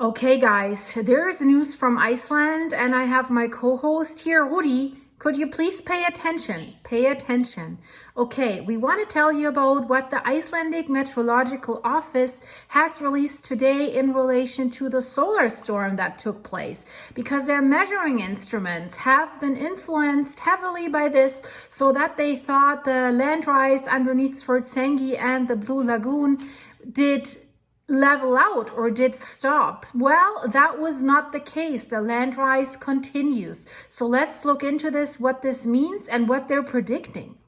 Okay, guys, there's news from Iceland, and I have my co-host here, Rudi. Could you please pay attention? Pay attention. Okay, we want to tell you about what the Icelandic Meteorological Office has released today in relation to the solar storm that took place, because their measuring instruments have been influenced heavily by this, so that they thought the land rise underneath Swartsengi and the Blue Lagoon did level out or did stop. Well, that was not the case. The land rise continues. So let's look into this, what this means and what they're predicting.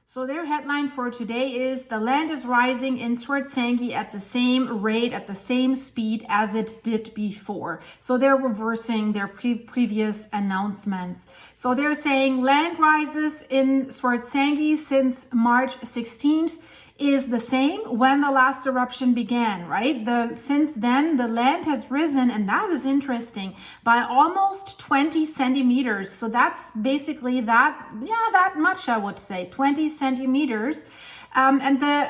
So their headline for today is the land is rising in Swartsengi at the same rate, at the same speed as it did before. So they're reversing their previous announcements. So they're saying land rises in Swartsengi since March 16th is the same when the last eruption began, right? Since then, the land has risen, and that is interesting, by almost 20 centimeters. So that's basically that much, I would say, 20 centimeters. And the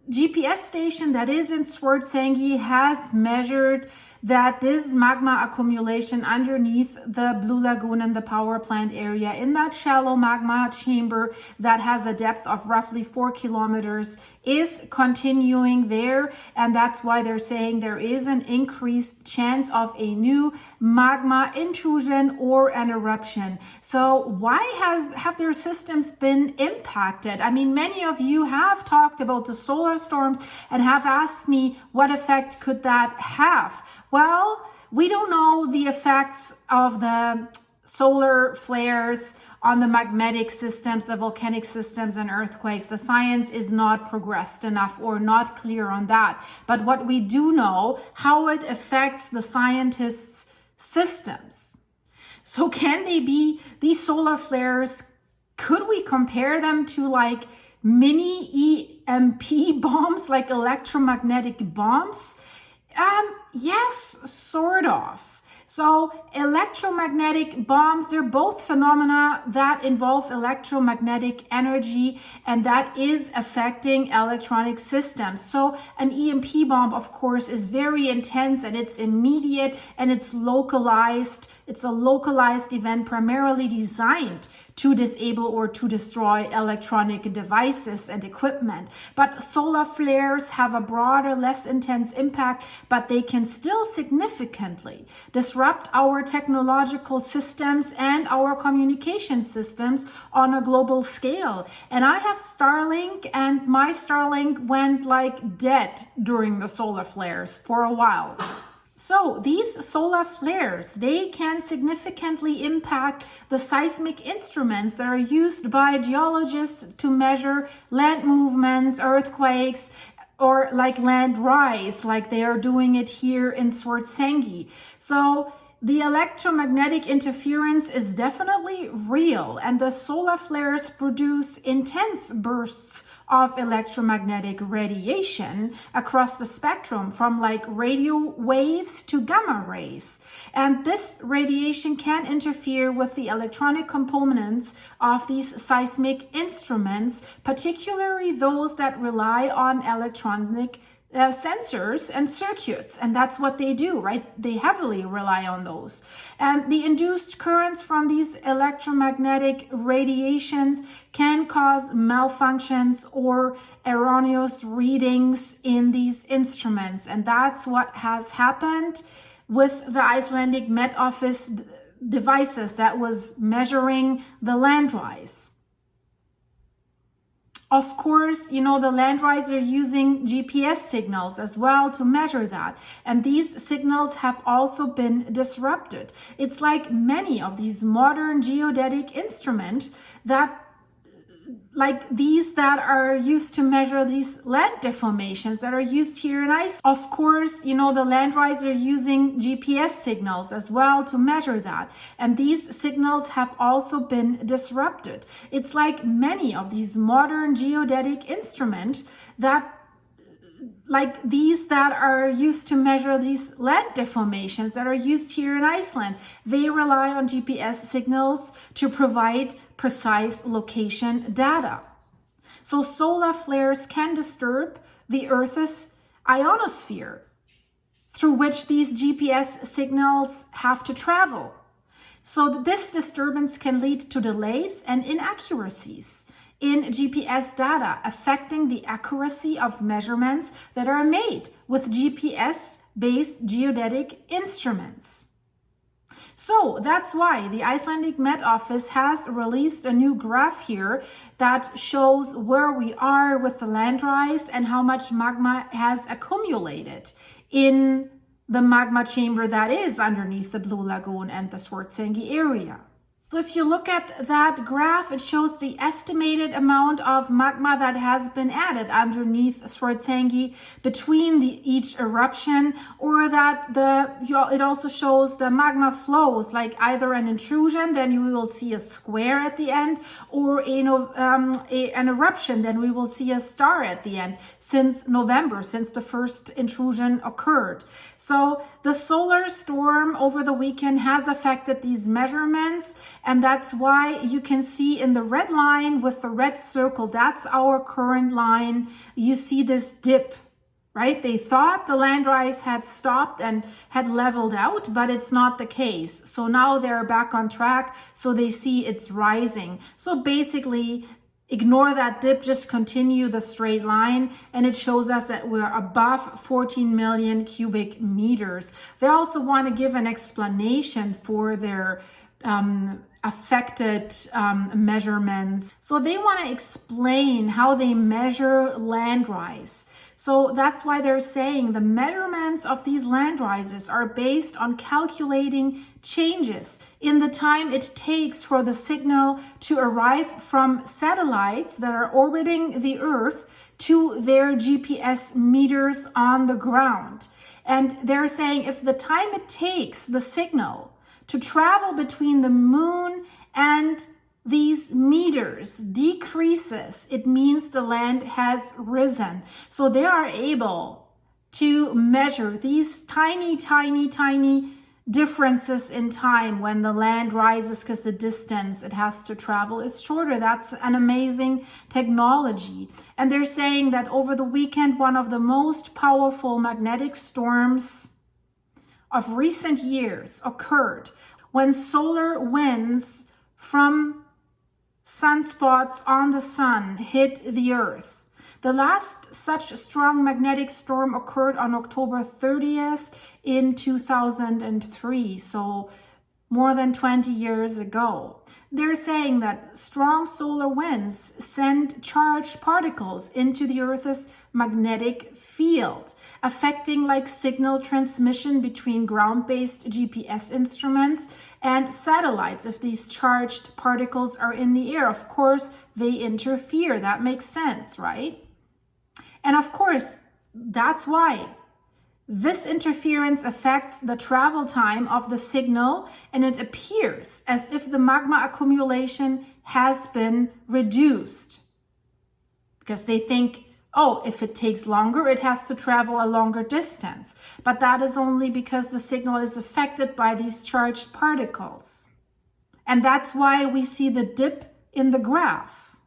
GPS station that is in Swartsengi has measured that this magma accumulation underneath the Blue Lagoon and the power plant area in that shallow magma chamber that has a depth of roughly 4 kilometers is continuing there. And that's why they're saying there is an increased chance of a new magma intrusion or an eruption. So why have their systems been impacted? I mean, many of you have talked about the solar storms and have asked me what effect could that have? Well, we don't know the effects of the solar flares on the magmatic systems, the volcanic systems and earthquakes. The science is not progressed enough or not clear on that. But what we do know, how it affects the scientists' systems. So can they be, these solar flares, could we compare them to like mini EMP bombs, like electromagnetic bombs? Yes, sort of. So electromagnetic bombs, they're both phenomena that involve electromagnetic energy, and that is affecting electronic systems. So an EMP bomb, of course, is very intense and it's immediate and it's localized. It's a localized event primarily designed to disable or to destroy electronic devices and equipment. But solar flares have a broader, less intense impact, but they can still significantly disrupt our technological systems and our communication systems on a global scale. And I have Starlink, and my Starlink went like dead during the solar flares for a while. So these solar flares, they can significantly impact the seismic instruments that are used by geologists to measure land movements, earthquakes, or like land rise, like they are doing it here in Swartsengi. So the electromagnetic interference is definitely real, and the solar flares produce intense bursts of electromagnetic radiation across the spectrum, from like radio waves to gamma rays. And this radiation can interfere with the electronic components of these seismic instruments, particularly those that rely on electronic sensors and circuits, and that's what they do, right? They heavily rely on those. And the induced currents from these electromagnetic radiations can cause malfunctions or erroneous readings in these instruments. And that's what has happened with the Icelandic MET Office devices that was measuring the land rise. Of course, you know, the land rise are using GPS signals as well to measure that. And these signals have also been disrupted. It's like many of these modern geodetic instruments that, like these that are used to measure these land deformations that are used here in Iceland. Of course, you know, the land rise are using GPS signals as well to measure that. And these signals have also been disrupted. It's like many of these modern geodetic instruments that, like these that are used to measure these land deformations that are used here in Iceland. They rely on GPS signals to provide precise location data. So solar flares can disturb the Earth's ionosphere through which these GPS signals have to travel. So this disturbance can lead to delays and inaccuracies in GPS data, affecting the accuracy of measurements that are made with GPS-based geodetic instruments. So that's why the Icelandic MET Office has released a new graph here that shows where we are with the land rise and how much magma has accumulated in the magma chamber that is underneath the Blue Lagoon and the Swartsengi area. So if you look at that graph, it shows the estimated amount of magma that has been added underneath Swartsengi between each eruption, or that it also shows the magma flows, like either an intrusion, then you will see a square at the end, or an eruption, then we will see a star at the end, since November, since the first intrusion occurred. So the solar storm over the weekend has affected these measurements, and that's why you can see in the red line with the red circle, that's our current line. You see this dip, right? They thought the land rise had stopped and had leveled out, but it's not the case. So now they're back on track. So they see it's rising. So basically, ignore that dip, just continue the straight line, and it shows us that we're above 14 million cubic meters. They also want to give an explanation for their affected measurements. So they want to explain how they measure land rise. So that's why they're saying the measurements of these land rises are based on calculating changes in the time it takes for the signal to arrive from satellites that are orbiting the Earth to their GPS meters on the ground. And they're saying if the time it takes the signal to travel between the moon and these meters decreases, it means the land has risen. So they are able to measure these tiny differences in time when the land rises, because the distance it has to travel is shorter. That's an amazing technology. And they're saying that over the weekend, one of the most powerful magnetic storms of recent years occurred when solar winds from sunspots on the sun hit the Earth. The last such strong magnetic storm occurred on October 30th in 2003, so more than 20 years ago. They're saying that strong solar winds send charged particles into the Earth's magnetic field, affecting like signal transmission between ground-based GPS instruments and satellites. If these charged particles are in the air, of course, they interfere. That makes sense, right? And of course, that's why this interference affects the travel time of the signal, and it appears as if the magma accumulation has been reduced, because they think, oh, if it takes longer, it has to travel a longer distance. But that is only because the signal is affected by these charged particles. And that's why we see the dip in the graph.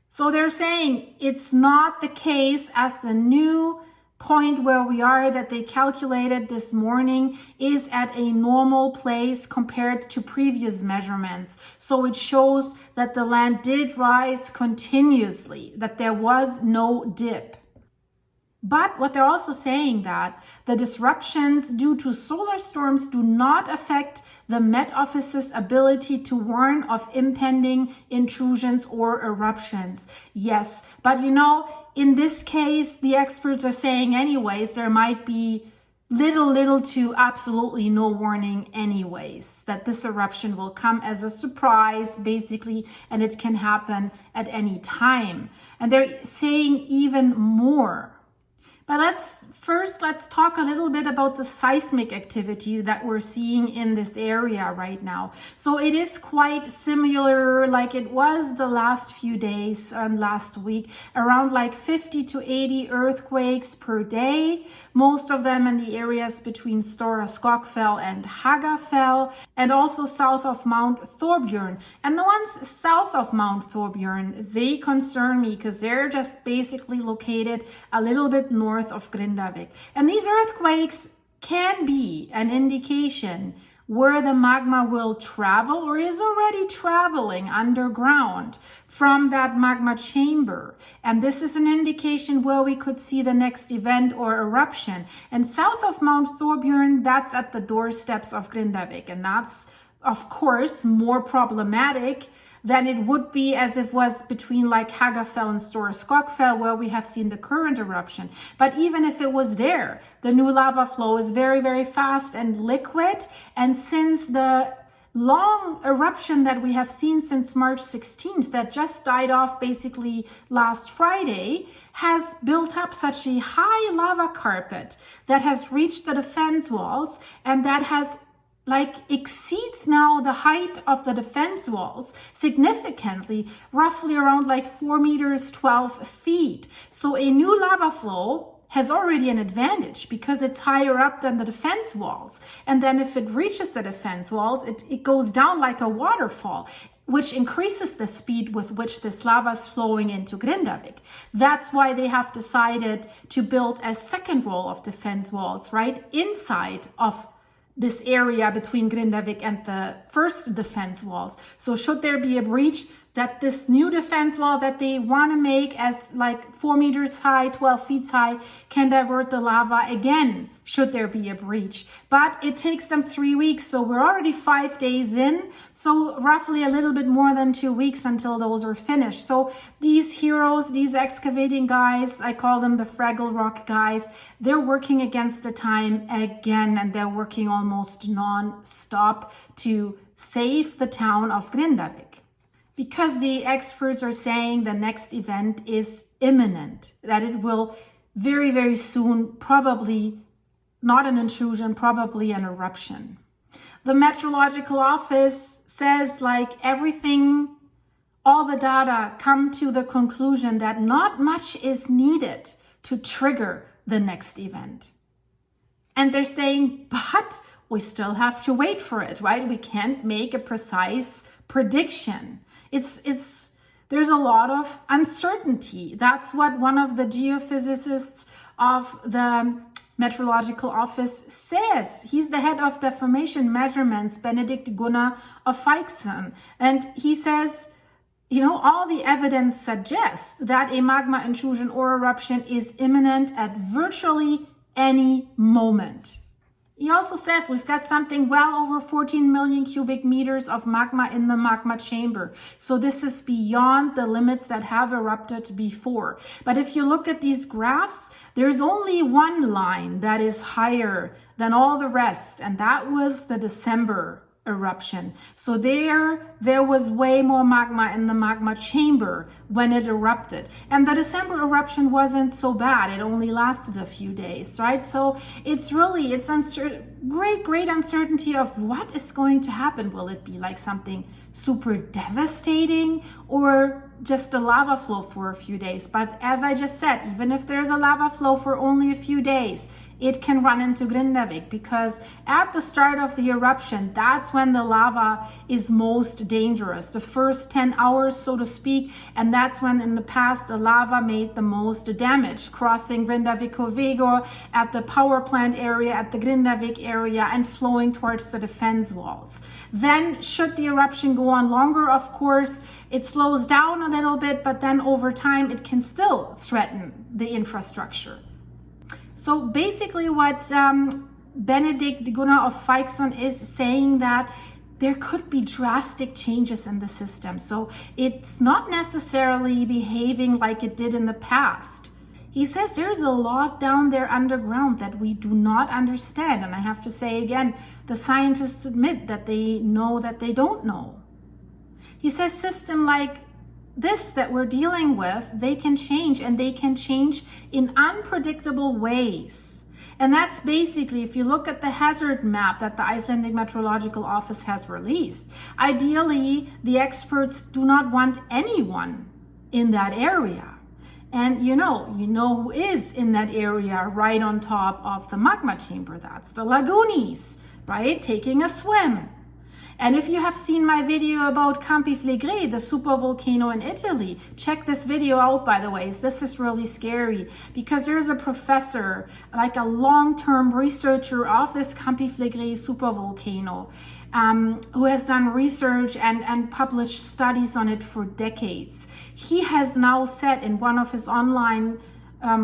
So they're saying it's not the case as the new point where we are that they calculated this morning is at a normal place compared to previous measurements. So it shows that the land did rise continuously, that there was no dip. But what they're also saying that the disruptions due to solar storms do not affect the Met Office's ability to warn of impending intrusions or eruptions. Yes, but you know, in this case, the experts are saying anyways, there might be little to absolutely no warning anyways, that this eruption will come as a surprise, basically, and it can happen at any time. And they're saying even more. But let's talk a little bit about the seismic activity that we're seeing in this area right now. So it is quite similar like it was the last few days and last week, around like 50 to 80 earthquakes per day, most of them in the areas between Stora Skogfell and Hagafell, and also south of Mount Thorbjörn. And the ones south of Mount Thorbjörn, they concern me because they're just basically located a little bit north of Grindavik. And these earthquakes can be an indication where the magma will travel or is already traveling underground from that magma chamber. And this is an indication where we could see the next event or eruption. And south of Mount Thorbjorn, that's at the doorsteps of Grindavik. And that's, of course, more problematic than it would be as if it was between like Hagafell and Store Skogfell, where we have seen the current eruption. But even if it was there, the new lava flow is very, very fast and liquid. And since the long eruption that we have seen since March 16th, that just died off basically last Friday, has built up such a high lava carpet that has reached the defense walls, and that has exceeds now the height of the defense walls significantly, roughly around like 4 meters, 12 feet. So a new lava flow has already an advantage because it's higher up than the defense walls. And then if it reaches the defense walls, it goes down like a waterfall, which increases the speed with which this lava is flowing into Grindavik. That's why they have decided to build a second row of defense walls right inside of this area between Grindavik and the first defense walls. So should there be a breach, that this new defense wall that they want to make as like 4 meters high, 12 feet high, can divert the lava again, should there be a breach. But it takes them 3 weeks, so we're already 5 days in, so roughly a little bit more than 2 weeks until those are finished. So these heroes, these excavating guys, I call them the Fraggle Rock guys, they're working against the time again, and they're working almost non-stop to save the town of Grindavik. Because the experts are saying the next event is imminent, that it will very, very soon, probably not an intrusion, probably an eruption. The Meteorological Office says like everything, all the data come to the conclusion that not much is needed to trigger the next event. And they're saying, but we still have to wait for it, right? We can't make a precise prediction. There's a lot of uncertainty. That's what one of the geophysicists of the Meteorological Office says. He's the head of deformation measurements, Benedict Gunnar of Iceland. And he says, all the evidence suggests that a magma intrusion or eruption is imminent at virtually any moment. He also says we've got something well over 14 million cubic meters of magma in the magma chamber. So this is beyond the limits that have erupted before. But if you look at these graphs, there's only one line that is higher than all the rest, and that was the December eruption. So there was way more magma in the magma chamber when it erupted. And the December eruption wasn't so bad. It only lasted a few days, right? So it's great uncertainty of what is going to happen. Will it be like something super devastating or just a lava flow for a few days? But as I just said, even if there's a lava flow for only a few days, it can run into Grindavik, because at the start of the eruption, that's when the lava is most dangerous, the first 10 hours, so to speak, and that's when in the past the lava made the most damage, crossing Grindavik at the power plant area, at the Grindavik area, and flowing towards the defense walls. Then, should the eruption go on longer, of course, it slows down a little bit, but then over time it can still threaten the infrastructure. So basically what Benedict Gunnar of Iceland is saying, that there could be drastic changes in the system. So it's not necessarily behaving like it did in the past. He says there's a lot down there underground that we do not understand. And I have to say again, the scientists admit that they know that they don't know. He says system like this that we're dealing with, they can change, and they can change in unpredictable ways. And that's basically, if you look at the hazard map that the Icelandic Meteorological Office has released, ideally the experts do not want anyone in that area. And you know who is in that area right on top of the magma chamber. That's the lagoonies, right? Taking a swim. And if you have seen my video about Campi Flegrei, the supervolcano in Italy, check this video out, by the way. This is really scary because there's a professor, like a long-term researcher of this Campi Flegrei supervolcano, who has done research and published studies on it for decades. He has now said in one of his online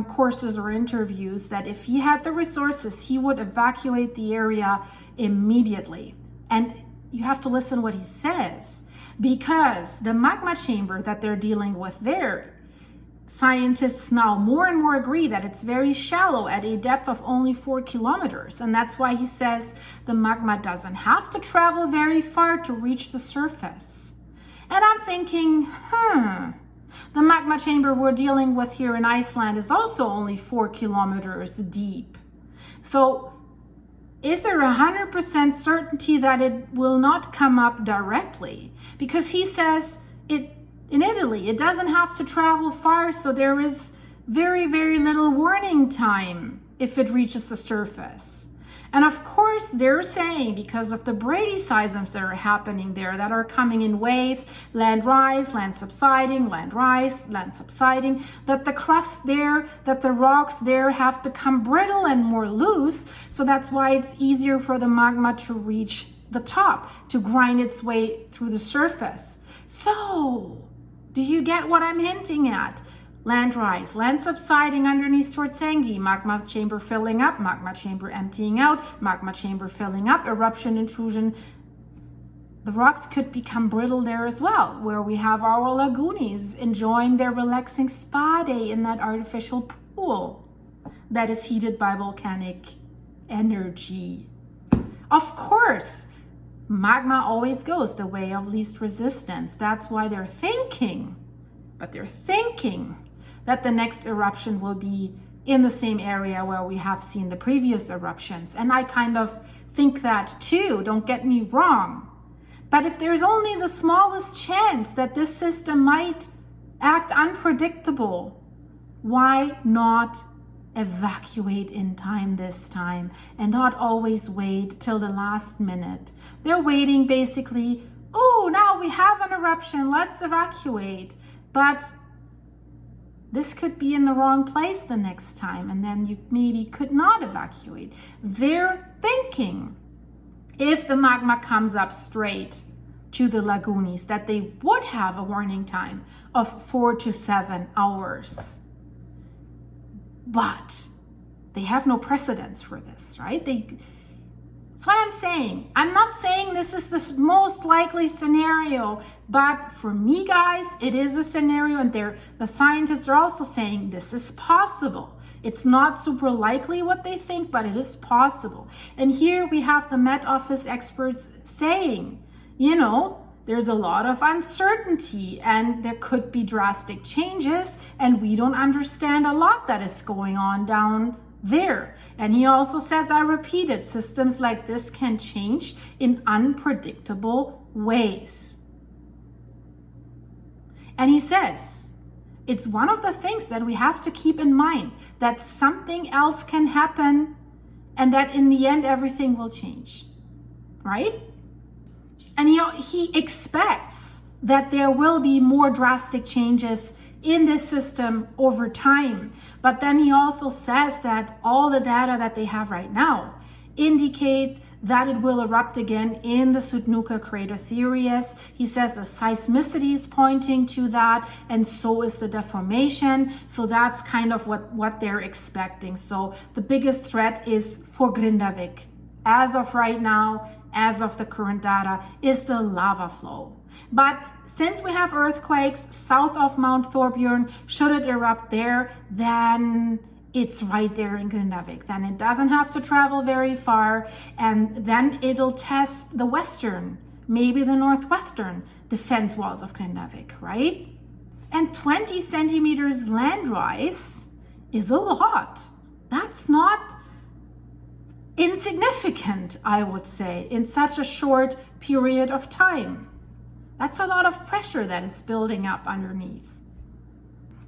courses or interviews that if he had the resources, he would evacuate the area immediately. And you have to listen what he says, because the magma chamber that they're dealing with there, scientists now more and more agree that it's very shallow at a depth of only 4 kilometers. And that's why he says the magma doesn't have to travel very far to reach the surface. And I'm thinking, the magma chamber we're dealing with here in Iceland is also only 4 kilometers deep. So is there 100% certainty that it will not come up directly? Because he says in Italy, it doesn't have to travel far, so there is very, very little warning time if it reaches the surface. And of course, they're saying because of the Brady seisms that are happening there, that are coming in waves, land rise, land subsiding, land rise, land subsiding, that the crust there, that the rocks there have become brittle and more loose. So that's why it's easier for the magma to reach the top, to grind its way through the surface. So, do you get what I'm hinting at? Land rise, land subsiding underneath swartsengi, magma chamber filling up, magma chamber emptying out, magma chamber filling up, eruption intrusion. The rocks could become brittle there as well, where we have our lagoonies enjoying their relaxing spa day in that artificial pool that is heated by volcanic energy. Of course, magma always goes the way of least resistance. That's why they're thinking that the next eruption will be in the same area where we have seen the previous eruptions. And I kind of think that too, don't get me wrong. But if there's only the smallest chance that this system might act unpredictable, why not evacuate in time this time and not always wait till the last minute? They're waiting basically, oh, now we have an eruption, let's evacuate. But this could be in the wrong place the next time, and then you maybe could not evacuate. They're thinking if the magma comes up straight to the lagoonies, that they would have a warning time of 4 to 7 hours. But they have no precedence for this, right? That's what I'm saying. I'm not saying this is the most likely scenario, but for me, guys, it is a scenario, and the scientists are also saying this is possible. It's not super likely what they think, but it is possible. And here we have the MET Office experts saying, there's a lot of uncertainty and there could be drastic changes, and we don't understand a lot that is going on down there. And he also says, I repeat it, systems like this can change in unpredictable ways. And he says, it's one of the things that we have to keep in mind, that something else can happen and that in the end everything will change, right? And he expects that there will be more drastic changes in this system over time. But then he also says that all the data that they have right now indicates that it will erupt again in the Sudnuka crater series. He says the seismicity is pointing to that, and so is the deformation. So that's kind of what they're expecting. So the biggest threat is for Grindavik, as of right now, as of the current data, is the lava flow. But since we have earthquakes south of Mount Thorbjorn, should it erupt there, then it's right there in Grindavik. Then it doesn't have to travel very far, and then it'll test the western, maybe the northwestern defense walls of Grindavik, right? And 20 centimeters land rise is a lot. That's not insignificant, I would say, in such a short period of time. That's a lot of pressure that is building up underneath.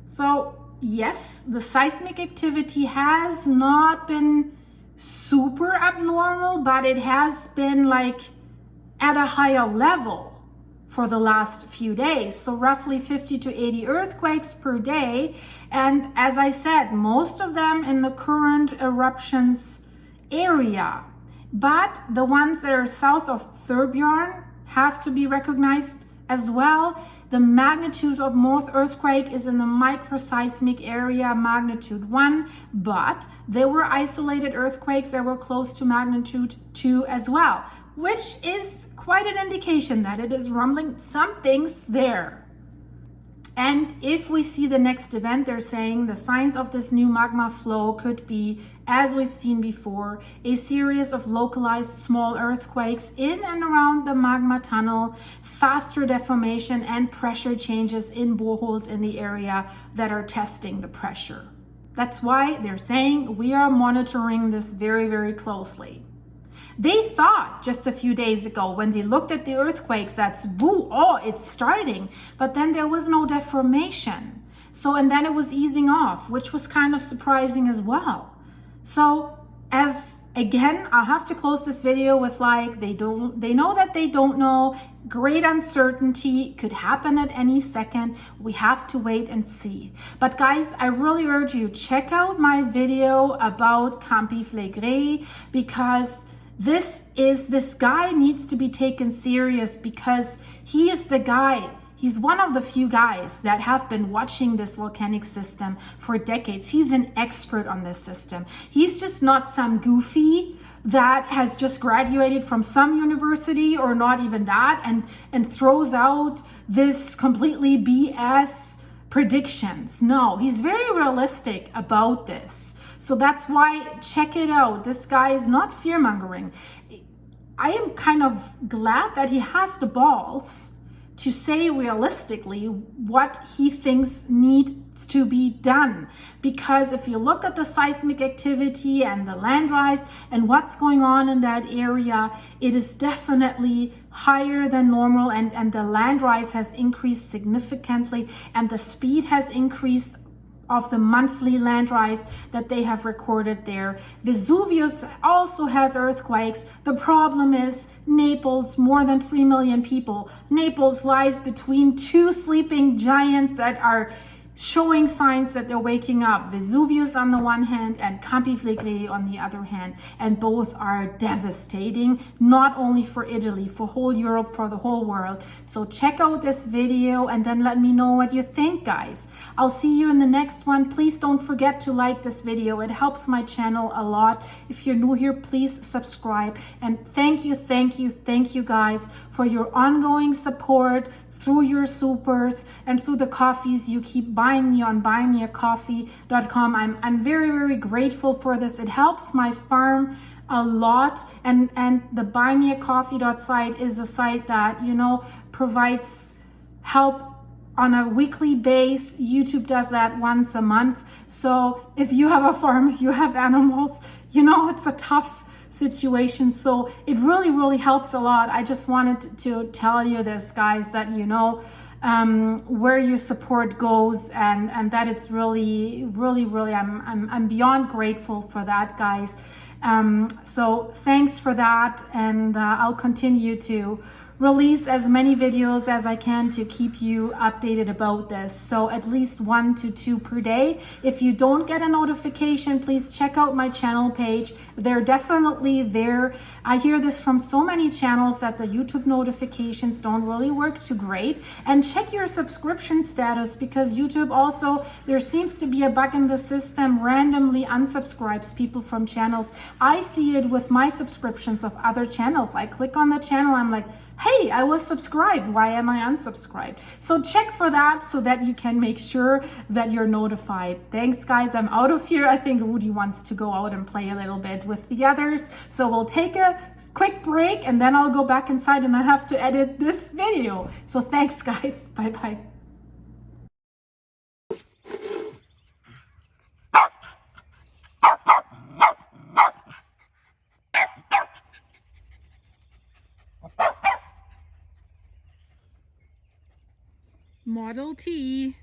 So yes, the seismic activity has not been super abnormal, but it has been like at a higher level for the last few days. So roughly 50 to 80 earthquakes per day. And as I said, most of them in the current eruptions area. But the ones that are south of Thorbjorn have to be recognized as well. The magnitude of most earthquake is in the microseismic area, magnitude 1, but there were isolated earthquakes that were close to magnitude 2 as well, which is quite an indication that it is rumbling. Something's there. And if we see the next event, they're saying the signs of this new magma flow could be, as we've seen before, a series of localized small earthquakes in and around the magma tunnel, faster deformation and pressure changes in boreholes in the area that are testing the pressure. That's why they're saying we are monitoring this very, very closely. They thought just a few days ago when they looked at the earthquakes, that's boo, oh, it's starting, but then there was no deformation. So, and then it was easing off, which was kind of surprising as well. So again, I'll have to close this video with like, they know that they don't know. Great uncertainty, could happen at any second. We have to wait and see. But guys, I really urge you, check out my video about Comparative, because this guy needs to be taken serious, because he is the guy. He's one of the few guys that have been watching this volcanic system for decades. He's an expert on this system. He's just not some goofy that has just graduated from some university or not even that and throws out this completely BS predictions. No, he's very realistic about this. So that's why, check it out. This guy is not fear-mongering. I am kind of glad that he has the balls to say realistically what he thinks needs to be done. Because if you look at the seismic activity and the land rise and what's going on in that area, it is definitely higher than normal, and the land rise has increased significantly, and the speed has increased of the monthly land rise that they have recorded there. Vesuvius also has earthquakes. The problem is Naples, more than 3 million people. Naples lies between two sleeping giants that are showing signs that they're waking up. Vesuvius on the one hand and Comparative on the other hand, and both are devastating, not only for Italy, for whole Europe, for the whole world. So check out this video and then let me know what you think, guys. I'll see you in the next one. Please don't forget to like this video. It helps my channel a lot. If you're new here, please subscribe. And thank you guys for your ongoing support through your supers and through the coffees you keep buying me on buymeacoffee.com. I'm very, very grateful for this. It helps my farm a lot, and the buymeacoffee.site is a site that, you know, provides help on a weekly base. YouTube does that once a month. So if you have a farm, if you have animals, you know, it's a tough situation. So it really, really helps a lot. I just wanted to tell you this, guys, that you know where your support goes, and that it's really, really, really, I'm beyond grateful for that, guys. So thanks for that, and I'll continue to release as many videos as I can to keep you updated about this. So at least 1 to 2 per day. If you don't get a notification, please check out my channel page. They're definitely there. I hear this from so many channels that the YouTube notifications don't really work too great. And check your subscription status, because YouTube also, there seems to be a bug in the system, randomly unsubscribes people from channels. I see it with my subscriptions of other channels. I click on the channel, I'm like, hey, I was subscribed. Why am I unsubscribed? So check for that so that you can make sure that you're notified. Thanks, guys. I'm out of here. I think Rudy wants to go out and play a little bit with the others. So we'll take a quick break and then I'll go back inside and I have to edit this video. So thanks, guys. Bye-bye. Model T.